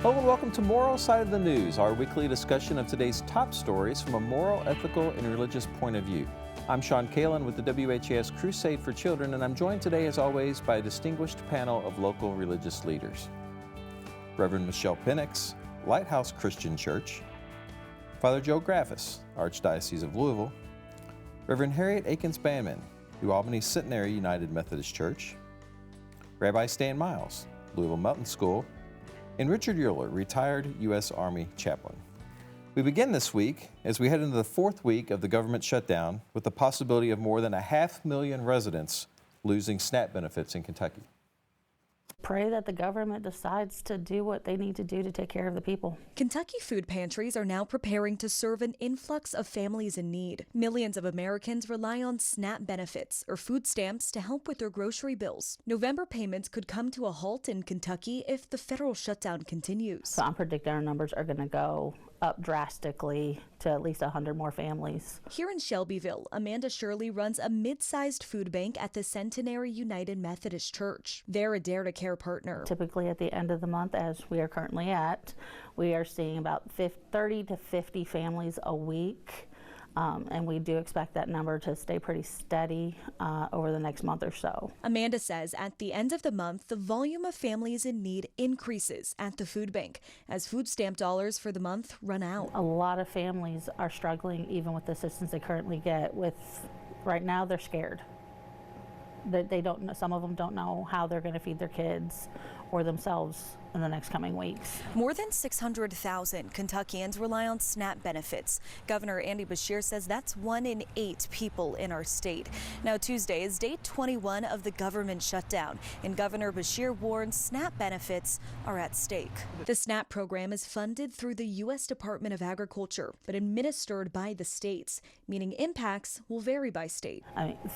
Hello and welcome to Moral Side of the News, our weekly discussion of today's top stories from a moral, ethical, and religious point of view. I'm Sean Kalin with the WHAS Crusade for Children, and I'm joined today, as always, by a distinguished panel of local religious leaders. Reverend Michelle Penix, Lighthouse Christian Church; Father Joe Graffis, Archdiocese of Louisville; Reverend Harriett Akins-Banman, New Albany Centenary United Methodist Church; Rabbi Stan Miles, Louisville Melton School; and Richard Euler, retired U.S. Army chaplain. We begin this week as we head into the fourth week of the government shutdown with the possibility of more than 500,000 residents losing SNAP benefits in Kentucky. Pray that the government decides to do what they need to do to take care of the people. Kentucky food pantries are now preparing to serve an influx of families in need. Millions of Americans rely on SNAP benefits, or food stamps, to help with their grocery bills. November payments could come to a halt in Kentucky if the federal shutdown continues. So I'm predicting our numbers are going to go up drastically to at least 100 more families. Here in Shelbyville, Amanda Shirley runs a mid-sized food bank at the Centenary United Methodist Church. They're a Dare to Care partner. Typically at the end of the month, as we are currently at, we are seeing about 30 to 50 families a week. And we do expect that number to stay pretty steady over the next month or so. Amanda says at the end of the month, the volume of families in need increases at the food bank as food stamp dollars for the month run out. A lot of families are struggling even with the assistance they currently get. Right now, they're scared. They don't know, some of them don't know how they're going to feed their kids or themselves in the next coming weeks. More than 600,000 Kentuckians rely on SNAP benefits. Governor Andy Beshear says that's 1 in 8 people in our state. Now Tuesday is day 21 of the government shutdown, and Governor Beshear warns SNAP benefits are at stake. The SNAP program is funded through the U.S. Department of Agriculture, but administered by the states, meaning impacts will vary by state.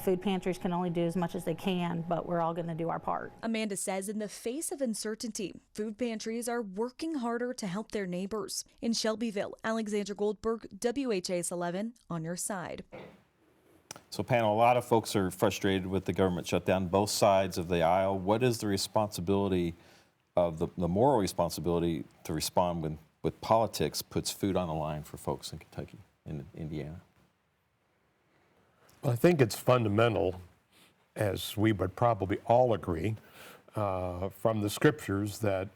Food pantries can only do as much as they can, but we're all going to do our part. Amanda says in the face of uncertainty, food pantries are working harder to help their neighbors. In Shelbyville, Alexandra Goldberg, WHAS 11, on your side. So panel, a lot of folks are frustrated with the government shutdown, both sides of the aisle. What is the responsibility of the moral responsibility to respond when with politics puts food on the line for folks in Kentucky and Indiana? Well, I think it's fundamental, as we would probably all agree, from the scriptures that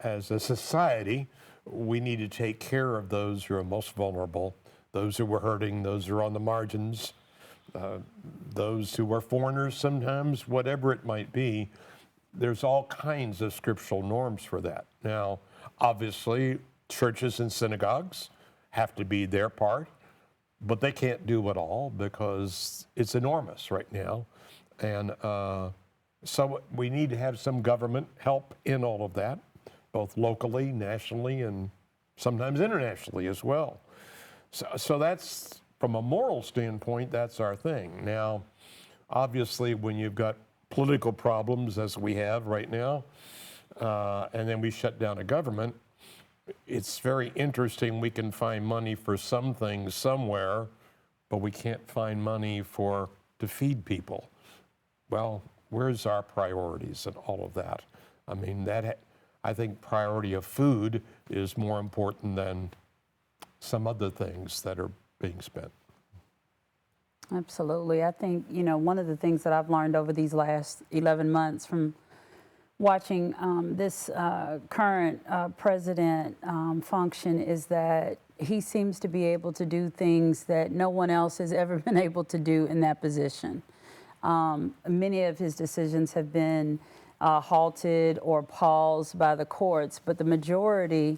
as a society, we need to take care of those who are most vulnerable, those who are hurting, those who are on the margins, those who are foreigners sometimes, whatever it might be. There's all kinds of scriptural norms for that. Now, obviously, churches and synagogues have to be their part, but they can't do it all because it's enormous right now. And so we need to have some government help in all of that, both locally, nationally, and sometimes internationally as well. So that's, from a moral standpoint, that's our thing. Now, obviously, when you've got political problems, as we have right now, and then we shut down a government, it's very interesting. We can find money for some things somewhere, but we can't find money to feed people. Well, where's our priorities and all of that? I mean, I think priority of food is more important than some other things that are being spent. Absolutely. I think, one of the things that I've learned over these last 11 months from watching this current president function is that he seems to be able to do things that no one else has ever been able to do in that position. Many of his decisions have been halted or paused by the courts, but the majority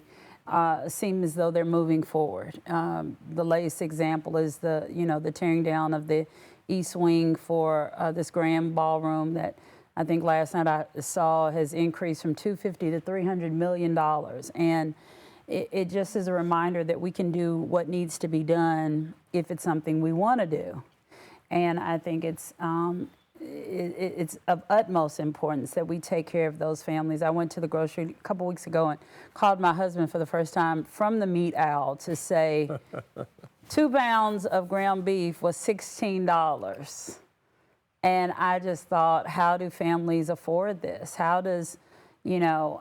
seem as though they're moving forward. The latest example is the tearing down of the East Wing for this grand ballroom that I think last night I saw has increased from $250 to $300 million. And it just is a reminder that we can do what needs to be done if it's something we want to do. And I think it's of utmost importance that we take care of those families. I went to the grocery a couple weeks ago and called my husband for the first time from the meat aisle to say 2 pounds of ground beef was $16. And I just thought, how do families afford this? How does, you know,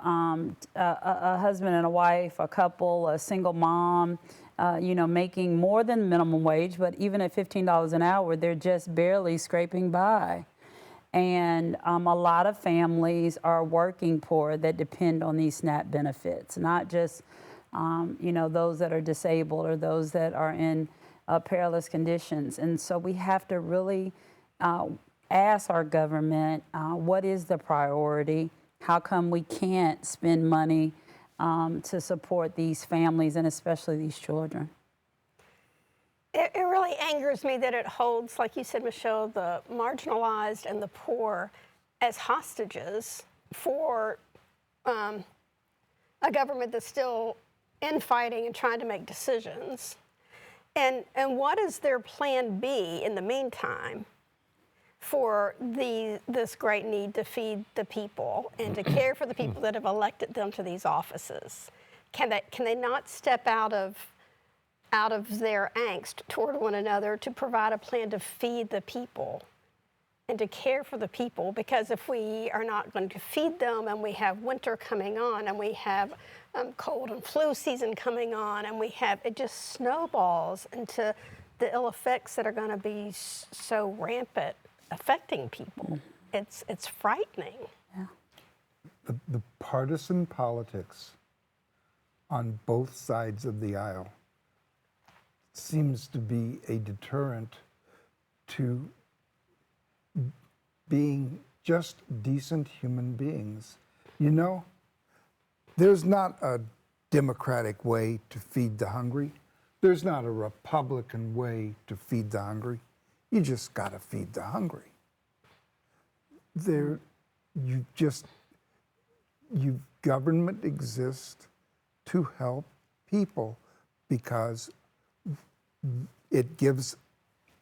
a husband and a wife, a couple, a single mom, you know, making more than minimum wage, but even at $15 an hour, they're just barely scraping by. And a lot of families are working poor that depend on these SNAP benefits, not just, you know, those that are disabled or those that are in perilous conditions. And so we have to really ask our government, what is the priority? How come we can't spend money to support these families and especially these children? It really angers me that it holds, like you said, Michelle, the marginalized and the poor as hostages for a government that's still infighting and trying to make decisions. And what is their plan B in the meantime for this great need to feed the people and to care for the people that have elected them to these offices? Can they not step out of their angst toward one another to provide a plan to feed the people and to care for the people? Because if we are not going to feed them, and we have winter coming on, and we have cold and flu season coming on, and it just snowballs into the ill effects that are going to be so rampant affecting people. It's frightening. Yeah. The partisan politics on both sides of the aisle seems to be a deterrent to being just decent human beings. You know, there's not a Democratic way to feed the hungry. There's not a Republican way to feed the hungry. You just got to feed the hungry. Government exists to help people because it gives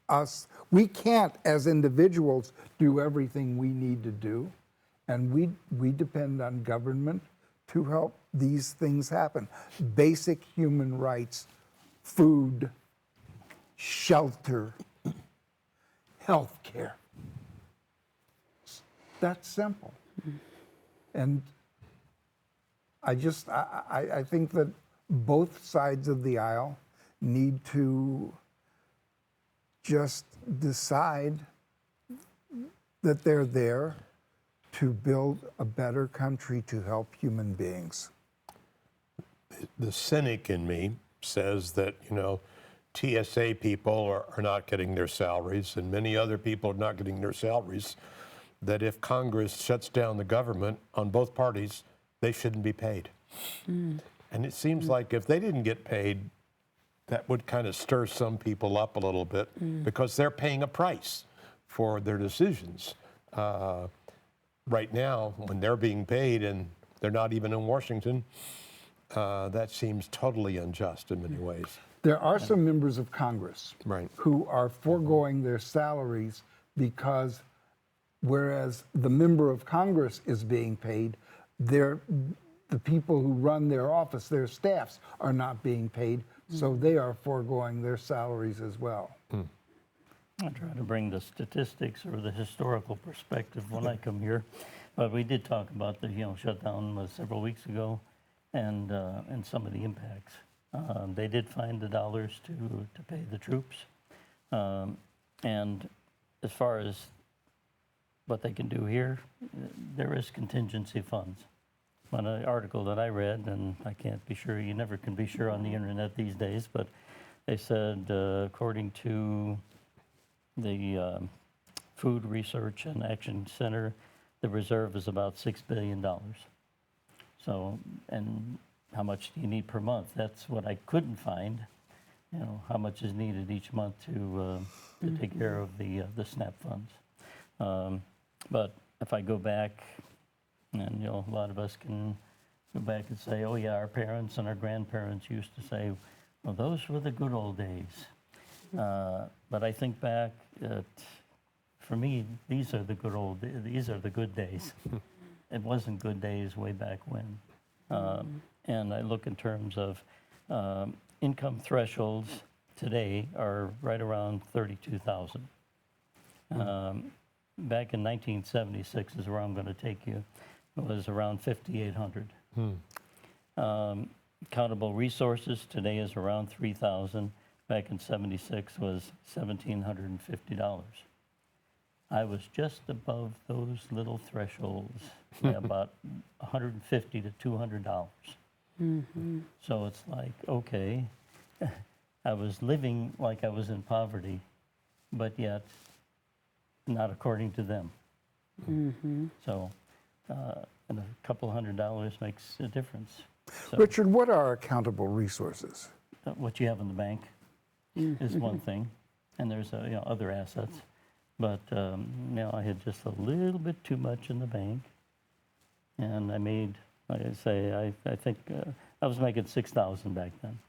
us, we can't as individuals do everything we need to do, and we depend on government to help these things happen. Basic human rights, food, shelter, health care. That's simple. And I think that both sides of the aisle need to just decide that they're there to build a better country to help human beings. The cynic in me says that, you know, TSA people are not getting their salaries, and many other people are not getting their salaries, that if Congress shuts down the government on both parties, they shouldn't be paid. And it seems like if they didn't get paid, that would kind of stir some people up a little bit because they're paying a price for their decisions. Right now, when they're being paid and they're not even in Washington, that seems totally unjust in many ways. There are some members of Congress Right. who are foregoing their salaries because whereas the member of Congress is being paid, the people who run their office, their staffs, are not being paid, so they are foregoing their salaries as well. I try to bring the statistics or the historical perspective when I come here, but we did talk about the shutdown several weeks ago, and some of the impacts. They did find the dollars to pay the troops, and as far as what they can do here, there is contingency funds. On an article that I read, and I can't be sure, you never can be sure on the internet these days, but they said, according to the Food Research and Action Center, the reserve is about $6 billion. So, and how much do you need per month? That's what I couldn't find. You know, how much is needed each month to take care of the SNAP funds. But if I go back, and a lot of us can go back and say, oh yeah, our parents and our grandparents used to say, well, those were the good old days. But I think back, for me, these are the good days. It wasn't good days way back when. And I look in terms of income thresholds today are right around 32,000. Back in 1976 is where I'm going to take you. was around 5,800. Countable resources today is around 3,000. Back in '76 was $1,750. I was just above those little thresholds by about $150 to $200. So it's like, okay, I was living like I was in poverty, but yet not according to them. So, and a couple $100 makes a difference. So, Richard, what are accountable resources? what you have in the bank is one thing, and there's other assets. But I had just a little bit too much in the bank, and I made, like I say, I think I was making $6,000 back then.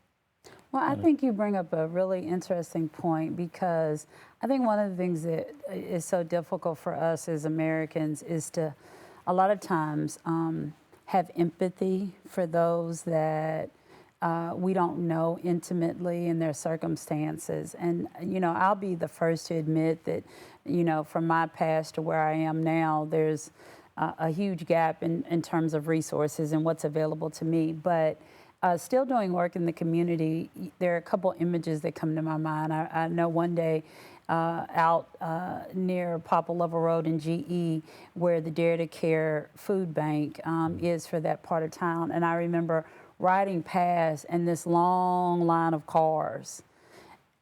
Well, I think you bring up a really interesting point, because I think one of the things that is so difficult for us as Americans is to, a lot of times, have empathy for those that we don't know intimately in their circumstances. And, I'll be the first to admit that, from my past to where I am now, there's a huge gap in terms of resources and what's available to me. But still doing work in the community, there are a couple images that come to my mind. I know one day out near Popple Level Road in GE, where the Dare to Care food bank is for that part of town. And I remember riding past and this long line of cars.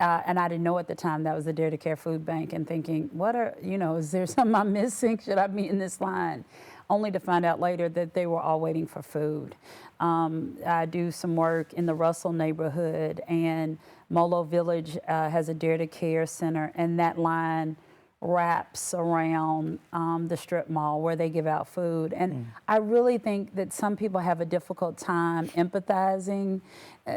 And I didn't know at the time that was the Dare to Care food bank, and thinking, is there something I'm missing? Should I be in this line? Only to find out later that they were all waiting for food. I do some work in the Russell neighborhood, and Molo Village has a Dare to Care center, and that line wraps around the strip mall where they give out food. And I really think that some people have a difficult time empathizing,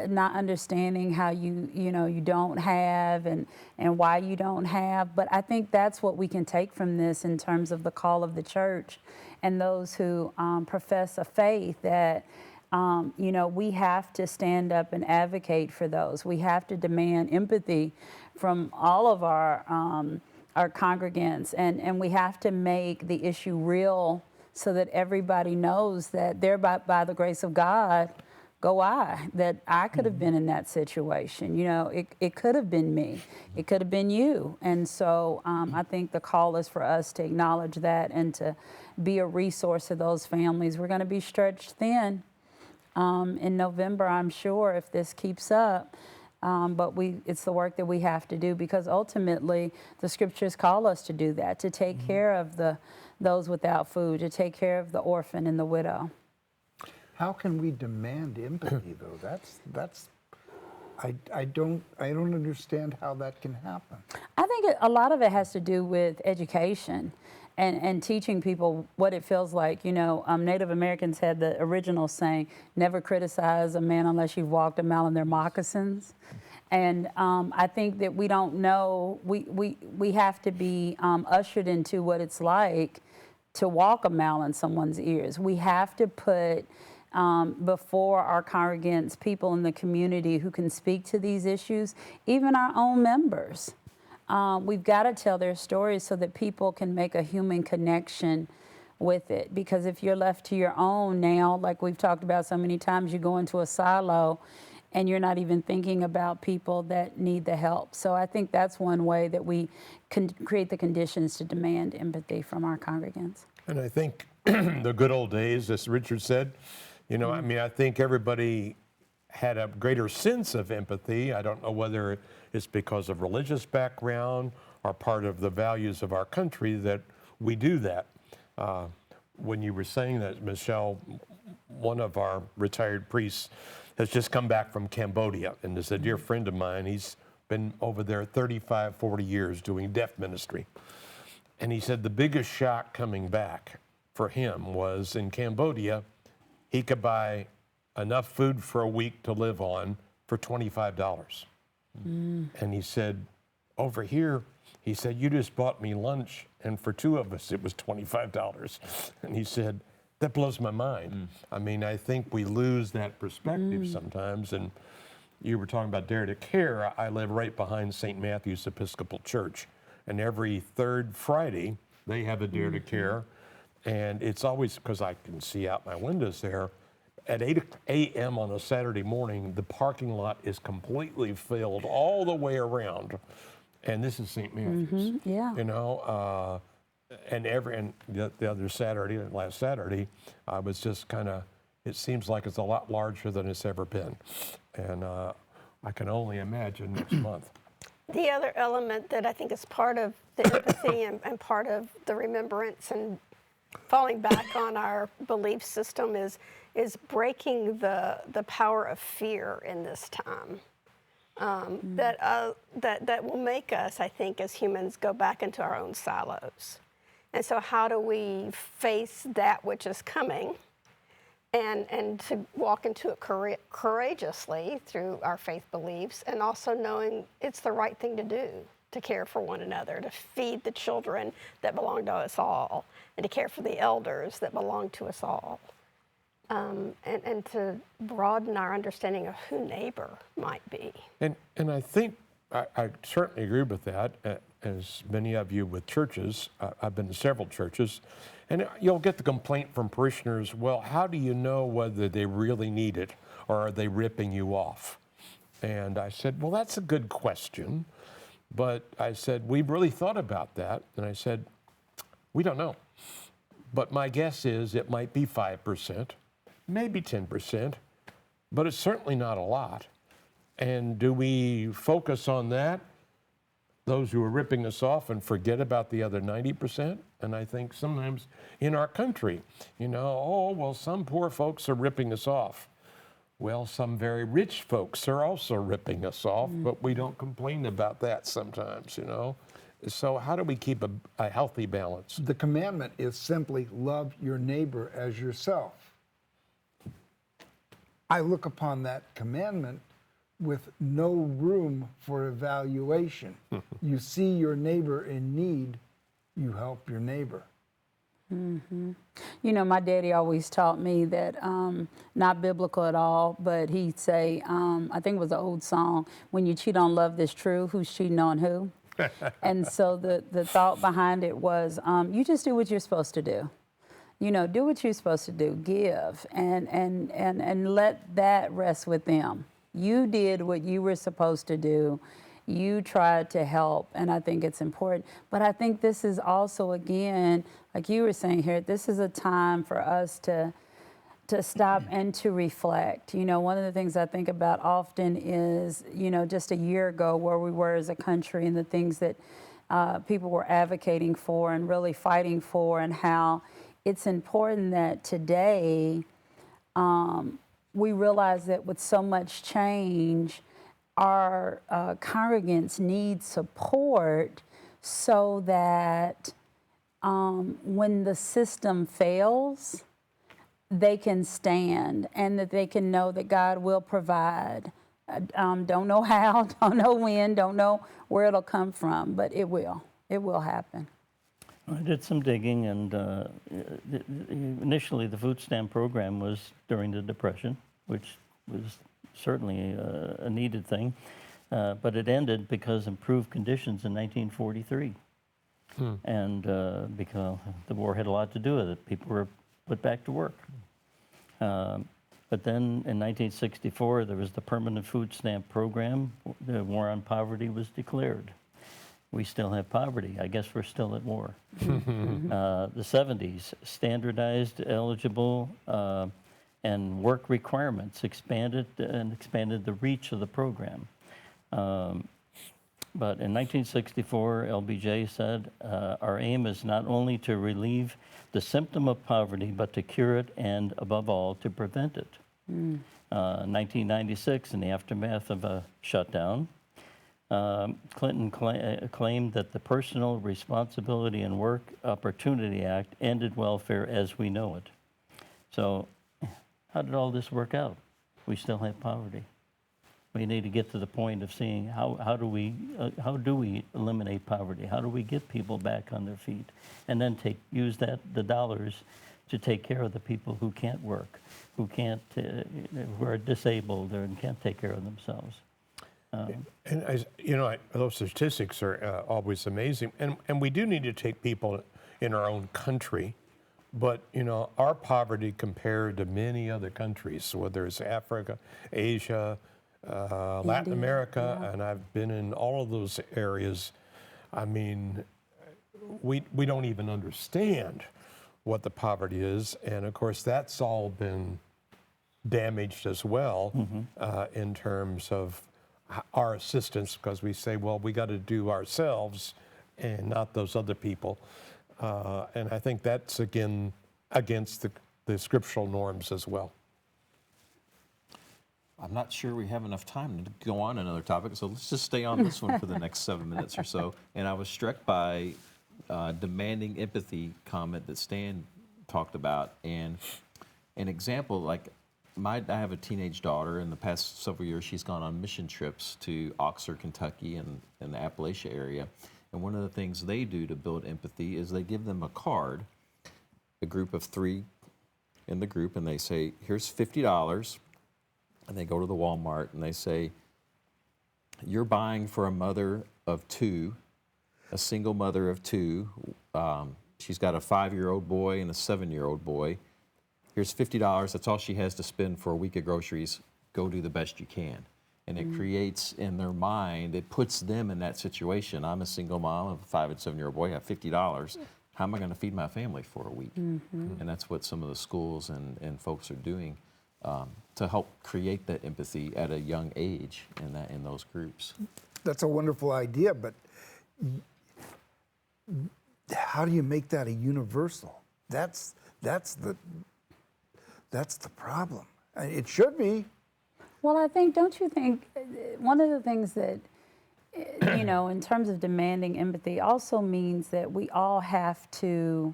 not understanding how you don't have and why you don't have. But I think that's what we can take from this in terms of the call of the church and those who profess a faith, that we have to stand up and advocate for those. We have to demand empathy from all of our congregants, and we have to make the issue real so that everybody knows that thereby, by the grace of God, go I, that I could have been in that situation. It could have been me. It could have been you. And so I think the call is for us to acknowledge that and to be a resource to those families. We're going to be stretched thin in November, I'm sure, if this keeps up. But it's the work that we have to do, because ultimately the scriptures call us to do that, to take care of those without food, to take care of the orphan and the widow. How can we demand empathy, though? I don't understand how that can happen. I think a lot of it has to do with education and teaching people what it feels like. Native Americans had the original saying, never criticize a man unless you've walked a mile in their moccasins. And I think that we don't know, we have to be ushered into what it's like to walk a mile in someone's ears. We have to put before our congregants people in the community who can speak to these issues, even our own members. We've got to tell their stories so that people can make a human connection with it. Because if you're left to your own now, like we've talked about so many times, you go into a silo and you're not even thinking about people that need the help. So I think that's one way that we can create the conditions to demand empathy from our congregants. And I think the good old days, as Richard said, I think everybody had a greater sense of empathy. I don't know whether it's because of religious background or part of the values of our country that we do that. When you were saying that, Michelle, one of our retired priests has just come back from Cambodia, and is a dear friend of mine. He's been over there 35, 40 years doing deaf ministry. And he said the biggest shock coming back for him was in Cambodia, he could buy enough food for a week to live on for $25. And he said, over here, he said, you just bought me lunch, and for two of us, it was $25. And he said, that blows my mind. I think we lose that perspective sometimes. And you were talking about Dare to Care. I live right behind St. Matthew's Episcopal Church. And every third Friday, they have a Dare to Care. And it's always, because I can see out my windows there, at 8 a.m. on a Saturday morning, the parking lot is completely filled all the way around. And this is St. Matthew's. Yeah. You know, and the other Saturday, last Saturday, I was just kind of, it seems like it's a lot larger than it's ever been. And I can only imagine next month. The other element that I think is part of the empathy and part of the remembrance and falling back on our belief system is breaking the power of fear in this time. That will make us, I think, as humans, go back into our own silos. And so how do we face that which is coming and to walk into it courageously through our faith beliefs, and also knowing it's the right thing to do, to care for one another, to feed the children that belong to us all, and to care for the elders that belong to us all. And to broaden our understanding of who neighbor might be. And I think I certainly agree with that. As many of you with churches, I've been to several churches, and you'll get the complaint from parishioners, well, how do you know whether they really need it or are they ripping you off? And I said, well, that's a good question. But I said, we've really thought about that. And I said, we don't know. But my guess is it might be 5%. Maybe 10%, but it's certainly not a lot. And do we focus on that, those who are ripping us off, and forget about the other 90%? And I think sometimes in our country, you know, oh, well, some poor folks are ripping us off. Well, some very rich folks are also ripping us off, but we don't complain about that sometimes, you know. So how do we keep a healthy balance? The commandment is simply love your neighbor as yourself. I look upon that commandment with no room for evaluation. You see your neighbor in need, you help your neighbor. You know, my daddy always taught me that, not biblical at all, but he'd say, I think it was an old song, when you cheat on love that's true, who's cheating on who? And so the thought behind it was, you just do what you're supposed to do. You know, do what you're supposed to do, give, and let that rest with them. You did what you were supposed to do. You tried to help, and I think it's important. But I think this is also, again, like you were saying here, this is a time for us to stop and to reflect. You know, one of the things I think about often is, you know, just a year ago where we were as a country and the things that people were advocating for and really fighting for, and how it's important that today we realize that with so much change, our congregants need support so that when the system fails, they can stand and that they can know that God will provide. Don't know how, don't know when, don't know where it'll come from, but it will. It will happen. I did some digging, and initially the food stamp program was during the Depression, which was certainly a needed thing, but it ended because improved conditions in 1943. And because the war had a lot to do with it. People were put back to work. But then in 1964, there was the permanent food stamp program. The war on poverty was declared. We still have poverty. I guess we're still at war. The 70s, standardized, eligible, and work requirements expanded the reach of the program. But in 1964, LBJ said, our aim is not only to relieve the symptom of poverty, but to cure it and, above all, to prevent it. 1996, in the aftermath of a shutdown, Clinton claimed that the Personal Responsibility and Work Opportunity Act ended welfare as we know it. So how did all this work out? We still have poverty. We need to get to the point of seeing how do we eliminate poverty? How do we get people back on their feet? And then use the dollars to take care of the people who can't work, who are disabled and can't take care of themselves. And those statistics are always amazing, and we do need to take people in our own country But, you know, our poverty compared to many other countries, whether it's Africa, Asia, Latin America, and I've been in all of those areas, I mean, we don't even understand what the poverty is. And of course, that's all been damaged as well in terms of our assistance, because we say, well, we got to do ourselves and not those other people. And I think that's, again, against the scriptural norms as well. I'm not sure we have enough time to go on another topic, so let's just stay on this one for the next 7 minutes or so. And I was struck by demanding empathy comment that Stan talked about. And an example, like I have a teenage daughter. In the past several years, she's gone on mission trips to Oxford, Kentucky, and the Appalachia area. And one of the things they do to build empathy is they give them a card, a group of 3 in the group, and they say, here's $50. And they go to the Walmart and they say, you're buying for a mother of 2, a single mother of 2. She's got a 5-year-old boy and a 7-year-old boy. Here's $50. That's all she has to spend for a week of groceries. Go do the best you can. And it creates in their mind, it puts them in that situation. I'm a single mom of a 5 and 7-year-old boy. I have $50. How am I going to feed my family for a week? And that's what some of the schools and folks are doing to help create that empathy at a young age in those groups. That's a wonderful idea, but how do you make that a universal? That's the problem. It should be. Well, I think, don't you think, one of the things that, you know, in terms of demanding empathy also means that we all have to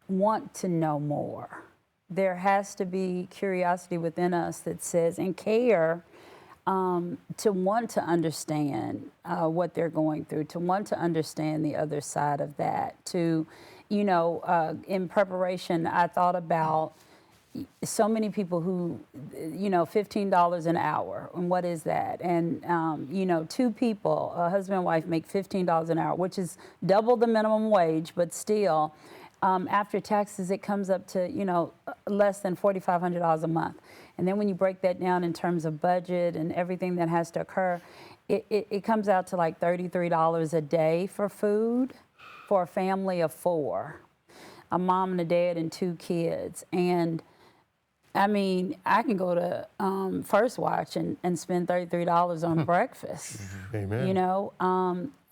want to know more. There has to be curiosity within us that says, and care, to want to understand what they're going through, to want to understand the other side of that, to, you know, in preparation, I thought about so many people who, you know, $15 an hour, and what is that? And, you know, 2 people, a husband and wife, make $15 an hour, which is double the minimum wage, but still, after taxes, it comes up to, you know, less than $4,500 a month. And then when you break that down in terms of budget and everything that has to occur, it comes out to like $33 a day for food for a family of 4, a mom and a dad and 2 kids. And I mean, I can go to First Watch and spend $33 on breakfast. Amen. You know,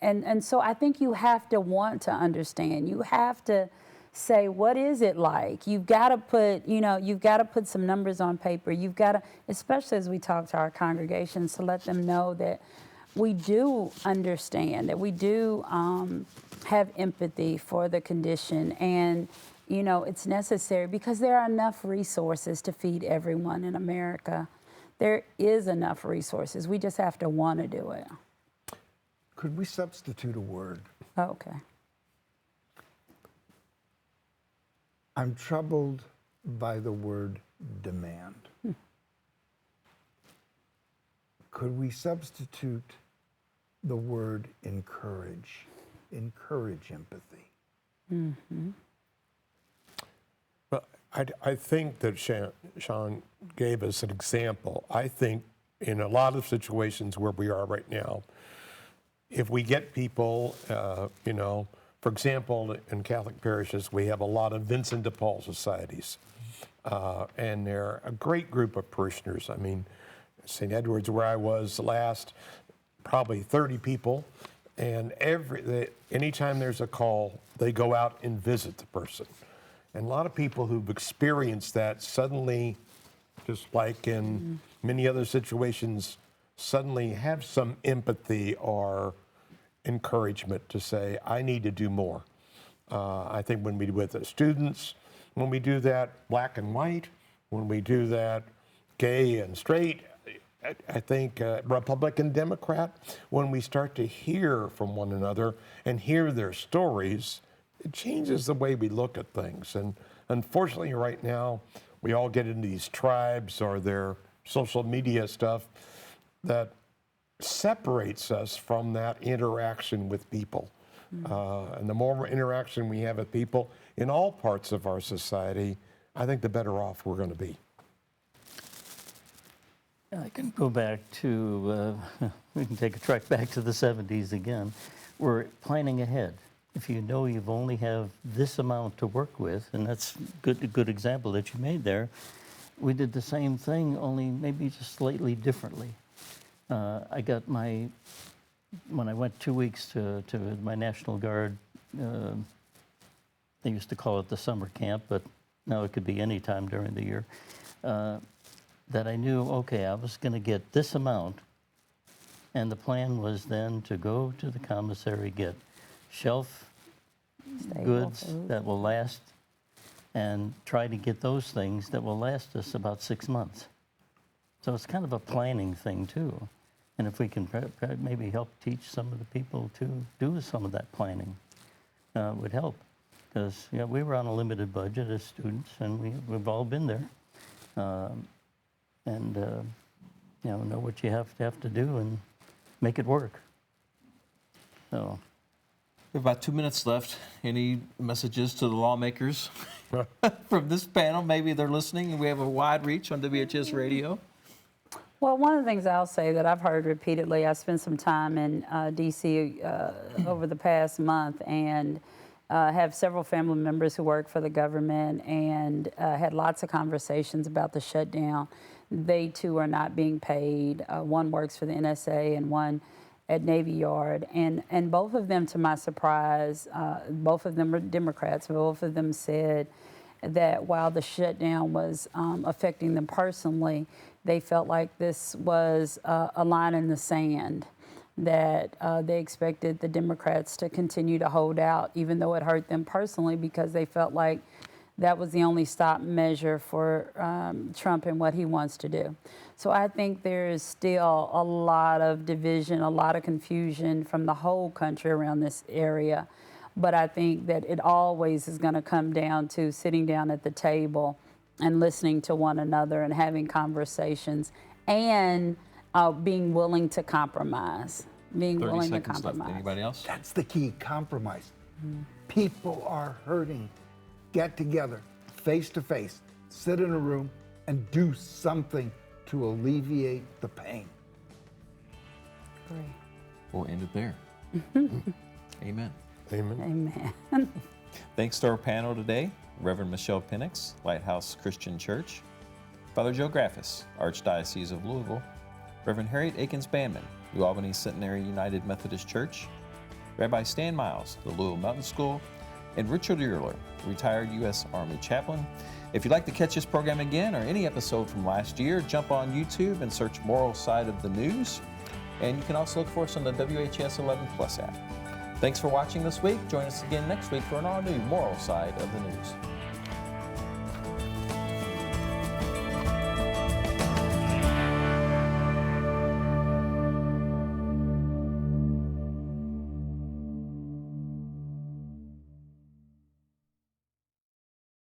and so I think you have to want to understand. You have to say, what is it like? You've got to put, you know, you've got to put some numbers on paper. You've got to, especially as we talk to our congregations, to let them know that we do understand, that we do have empathy for the condition, and you know, it's necessary because there are enough resources to feed everyone in America. There is enough resources. We just have to want to do it. Could we substitute a word? Okay. I'm troubled by the word demand. Could we substitute the word encourage? Encourage empathy. Well, I think that Sean gave us an example. I think in a lot of situations where we are right now, if we get people, you know, for example, in Catholic parishes, we have a lot of Vincent de Paul societies, and they're a great group of parishioners. I mean, St. Edward's, where I was last, probably 30 people, and anytime there's a call, they go out and visit the person. And a lot of people who've experienced that suddenly, just like in many other situations, suddenly have some empathy or encouragement to say, I need to do more. I think when we do with the students, when we do that black and white, when we do that gay and straight, I think Republican, Democrat, when we start to hear from one another and hear their stories, it changes the way we look at things. And unfortunately right now, we all get into these tribes or their social media stuff that separates us from that interaction with people. And the more interaction we have with people in all parts of our society, I think the better off we're going to be. I can go back to, we can take a trek back to the 70s again. We're planning ahead. If you know you've only have this amount to work with, and that's a good example that you made there, we did the same thing, only maybe just slightly differently. I got when I went 2 weeks to my National Guard, they used to call it the summer camp, but now it could be any time during the year, that I knew, okay, I was going to get this amount, and the plan was then to go to the commissary, get shelf goods that will last, and try to get those things that will last us about 6 months. So it's kind of a planning thing too. And if we can maybe help teach some of the people to do some of that planning, would help. Because we were on a limited budget as students, and we've all been there. Know what you have to do and make it work. So. We have about 2 minutes left. Any messages to the lawmakers from this panel? Maybe they're listening and we have a wide reach on WHS Radio. Well, one of the things I'll say that I've heard repeatedly, I spent some time in D.C. Over the past month and have several family members who work for the government and had lots of conversations about the shutdown. They too are not being paid. One works for the NSA and one at Navy Yard, and both of them, to my surprise, both of them are Democrats, both of them said that while the shutdown was affecting them personally, they felt like this was a line in the sand, that they expected the Democrats to continue to hold out, even though it hurt them personally, because they felt like that was the only stop measure for Trump and what he wants to do. So I think there is still a lot of division, a lot of confusion from the whole country around this area. But I think that it always is going to come down to sitting down at the table and listening to one another and having conversations and being willing to compromise. Being 30 willing to seconds compromise. left. Anybody else? That's the key, compromise. People are hurting. Get together, face to face, sit in a room, and do something to alleviate the pain. Great. We'll end it there. Amen. Amen. Amen. Thanks to our panel today, Reverend Michelle Penix, Lighthouse Christian Church, Father Joe Graffis, Archdiocese of Louisville, Reverend Harriett Akins-Banman, New Albany Centenary United Methodist Church, Rabbi Stan Miles, the Louisville Melton School, and Richard Earler, retired U.S. Army chaplain. If you'd like to catch this program again or any episode from last year, jump on YouTube and search Moral Side of the News. And you can also look for us on the WHS 11 Plus app. Thanks for watching this week. Join us again next week for an all-new Moral Side of the News.